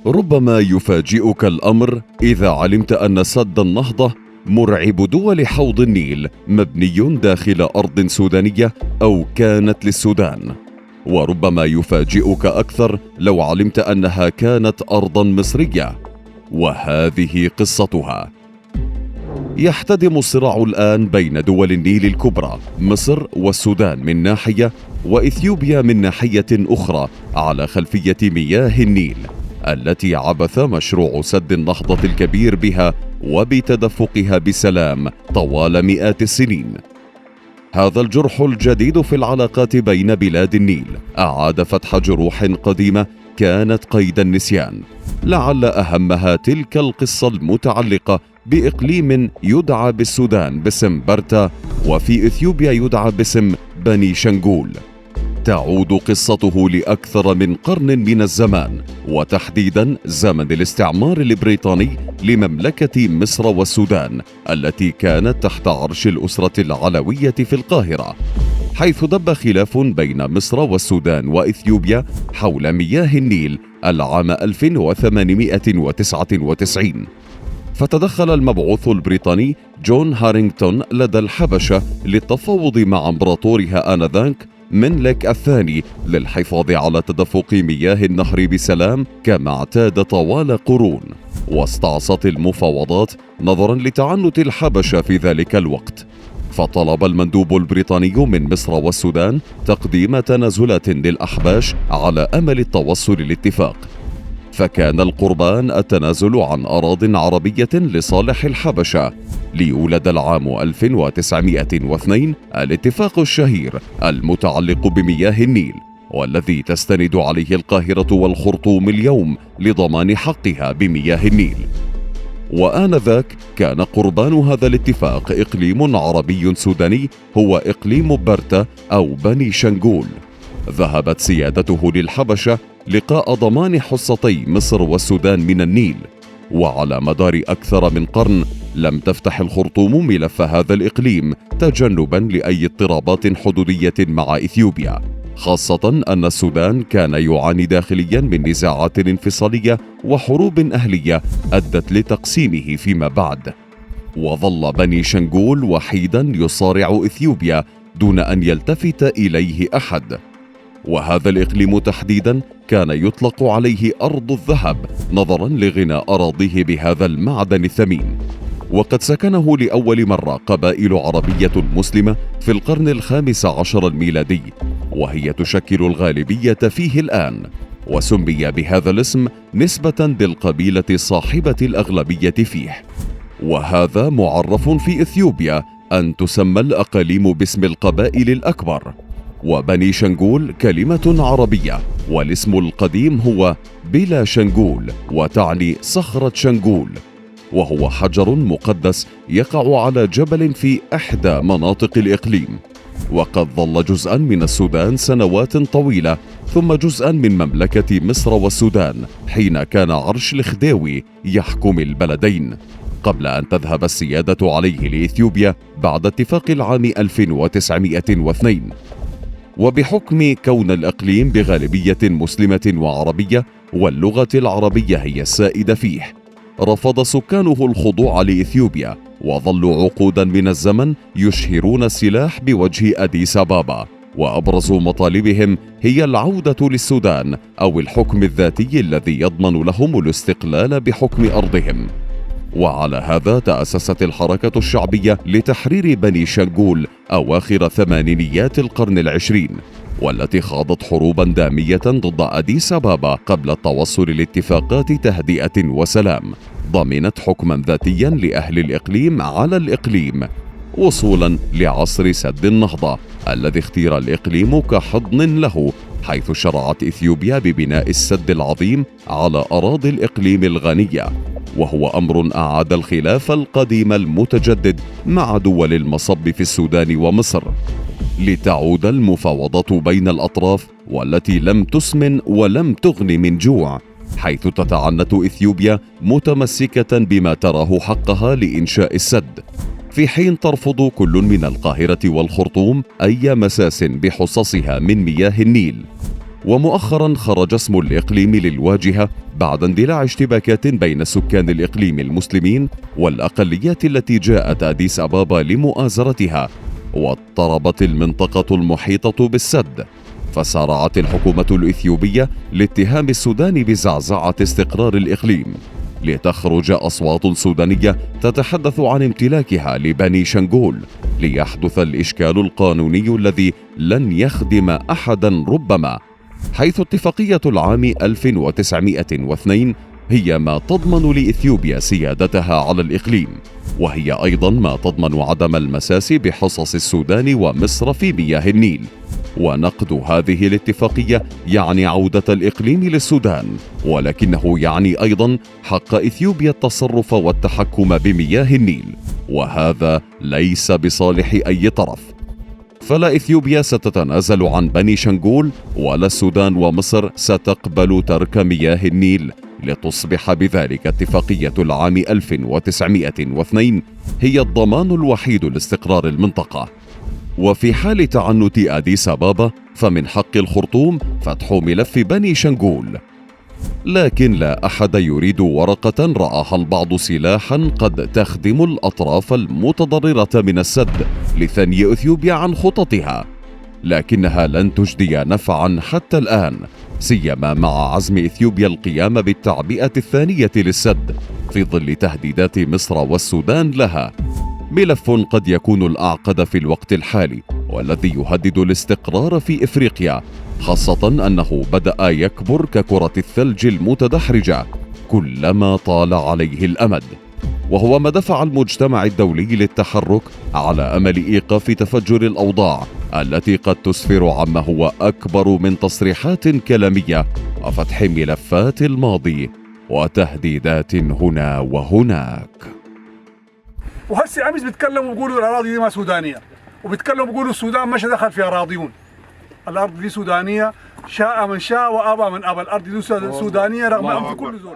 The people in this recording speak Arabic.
ربما يفاجئك الأمر إذا علمت أن سد النهضة مرعب دول حوض النيل مبني داخل أرض سودانية أو كانت للسودان، وربما يفاجئك أكثر لو علمت أنها كانت أرضاً مصرية. وهذه قصتها. يحتدم الصراع الآن بين دول النيل الكبرى مصر والسودان من ناحية، وإثيوبيا من ناحية أخرى، على خلفية مياه النيل التي عبث مشروع سد النهضة الكبير بها وبتدفقها بسلام طوال مئات السنين. هذا الجرح الجديد في العلاقات بين بلاد النيل أعاد فتح جروح قديمة كانت قيد النسيان، لعل أهمها تلك القصة المتعلقة بإقليم يدعى بالسودان باسم برتا، وفي إثيوبيا يدعى باسم بني شنغول. تعود قصته لأكثر من قرن من الزمان، وتحديدا زمن الاستعمار البريطاني لمملكة مصر والسودان التي كانت تحت عرش الأسرة العلوية في القاهرة، حيث دب خلاف بين مصر والسودان وإثيوبيا حول مياه النيل العام 1899. فتدخل المبعوث البريطاني جون هارينغتون لدى الحبشة للتفاوض مع امبراطورها آنذاك منلك الثاني للحفاظ على تدفق مياه النهر بسلام كما اعتاد طوال قرون. واستعصت المفاوضات نظرا لتعنت الحبشة في ذلك الوقت، فطلب المندوب البريطاني من مصر والسودان تقديم تنازلات للأحباش على أمل التوصل لاتفاق. فكان القربان التنازل عن أراضٍ عربية لصالح الحبشة، ليولد العام 1902 الاتفاق الشهير المتعلق بمياه النيل، والذي تستند عليه القاهرة والخرطوم اليوم لضمان حقها بمياه النيل. وآنذاك كان قربان هذا الاتفاق إقليم عربي سوداني هو إقليم برتا أو بني شنغول، ذهبت سيادته للحبشة لقاء ضمان حصتي مصر والسودان من النيل. وعلى مدار أكثر من قرن لم تفتح الخرطوم ملف هذا الإقليم تجنبا لأي اضطرابات حدودية مع إثيوبيا، خاصة أن السودان كان يعاني داخليا من نزاعات انفصالية وحروب أهلية أدت لتقسيمه فيما بعد. وظل بني شنغول وحيدا يصارع إثيوبيا دون أن يلتفت إليه أحد. وهذا الإقليم تحديدا كان يطلق عليه أرض الذهب نظرا لغنى أراضيه بهذا المعدن الثمين. وقد سكنه لأول مرة قبائل عربية مسلمة في القرن ال15 الميلادي، وهي تشكل الغالبية فيه الآن، وسمي بهذا الاسم نسبة للقبيلة صاحبة الأغلبية فيه. وهذا معرف في إثيوبيا أن تسمى الأقاليم باسم القبائل الأكبر. وبني شنغول كلمة عربية، والاسم القديم هو بلا شنغول، وتعني صخرة شنغول، وهو حجر مقدس يقع على جبل في إحدى مناطق الإقليم. وقد ظل جزءا من السودان سنوات طويلة، ثم جزءا من مملكة مصر والسودان حين كان عرش الخديوي يحكم البلدين، قبل أن تذهب السيادة عليه لإثيوبيا بعد اتفاق العام 1902. وبحكم كون الإقليم بغالبية مسلمة وعربية واللغة العربية هي السائدة فيه، رفض سكانه الخضوع لإثيوبيا، وظلوا عقودا من الزمن يشهرون السلاح بوجه أديس أبابا، وأبرز مطالبهم هي العودة للسودان أو الحكم الذاتي الذي يضمن لهم الاستقلال بحكم أرضهم. وعلى هذا تأسست الحركة الشعبية لتحرير بني شنغول أواخر ثمانينيات القرن العشرين، والتي خاضت حروبا دامية ضد أديس أبابا قبل التوصل لاتفاقات تهدئة وسلام ضمنت حكما ذاتيا لأهل الإقليم على الإقليم، وصولا لعصر سد النهضة الذي اختير الإقليم كحضن له، حيث شرعت إثيوبيا ببناء السد العظيم على أراضي الإقليم الغنية، وهو أمر أعاد الخلاف القديم المتجدد مع دول المصب في السودان ومصر، لتعود المفاوضات بين الأطراف والتي لم تسمن ولم تغن من جوع، حيث تتعنت إثيوبيا متمسكة بما تراه حقها لإنشاء السد، في حين ترفض كل من القاهرة والخرطوم أي مساس بحصصها من مياه النيل. ومؤخرا خرج اسم الإقليم للواجهة بعد اندلاع اشتباكات بين سكان الإقليم المسلمين والأقليات التي جاءت أديس أبابا لمؤازرتها، واضطربت المنطقة المحيطة بالسد، فسارعت الحكومة الإثيوبية لاتهام السودان بزعزعة استقرار الإقليم، لتخرج أصوات سودانية تتحدث عن امتلاكها لبني شنغول، ليحدث الإشكال القانوني الذي لن يخدم أحدا ربما، حيث اتفاقية العام 1902 هي ما تضمن لإثيوبيا سيادتها على الإقليم، وهي أيضا ما تضمن عدم المساس بحصص السودان ومصر في مياه النيل. ونقد هذه الاتفاقية يعني عودة الإقليم للسودان، ولكنه يعني أيضا حق إثيوبيا التصرف والتحكم بمياه النيل، وهذا ليس بصالح أي طرف. فلا إثيوبيا ستتنازل عن بني شنغول، ولا السودان ومصر ستقبل ترك مياه النيل، لتصبح بذلك اتفاقية العام 1902 هي الضمان الوحيد لاستقرار المنطقة. وفي حال تعنت أديس أبابا فمن حق الخرطوم فتح ملف بني شنغول، لكن لا أحد يريد ورقة رآها البعض سلاحا قد تخدم الأطراف المتضررة من السد لثني إثيوبيا عن خططها، لكنها لن تجدي نفعا حتى الآن، سيما مع عزم إثيوبيا القيام بالتعبئة الثانية للسد في ظل تهديدات مصر والسودان لها، ملف قد يكون الأعقد في الوقت الحالي والذي يهدد الاستقرار في إفريقيا، خاصة أنه بدأ يكبر ككرة الثلج المتدحرجة كلما طال عليه الأمد، وهو ما دفع المجتمع الدولي للتحرك على أمل إيقاف تفجر الأوضاع التي قد تسفر عما هو أكبر من تصريحات كلامية وفتح ملفات الماضي وتهديدات هنا وهناك. وهسه امس بيتكلموا بيقولوا الاراضي دي ما سودانيه، وبيتكلموا بيقولوا السودان مش دخل في اراضيون. الارض دي سودانيه، شاء من شاء وابى من ابى، الارض دي سودانيه رغم ان في كل زول.